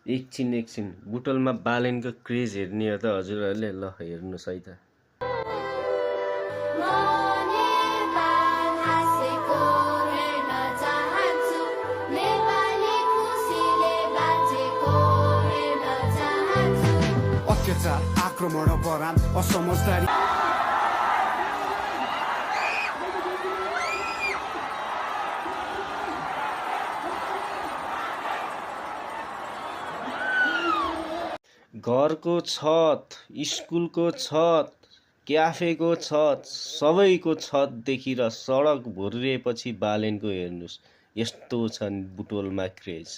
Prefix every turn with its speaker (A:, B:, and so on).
A: एकछिन बुटोलमा बालेनको क्रेज हेर्ने हो त हजुरहरूले ल हेर्नुहोस् है त।
B: अत्याचार आक्रमण बरान असमझदारी
A: घरको छत, स्कुलको छत, क्याफेको छत, सबैको छत देखेर सडक भुर्रिएपछि बालेनको हेर्नुहोस्, यस्तो छन् बुटोलमा क्रेज।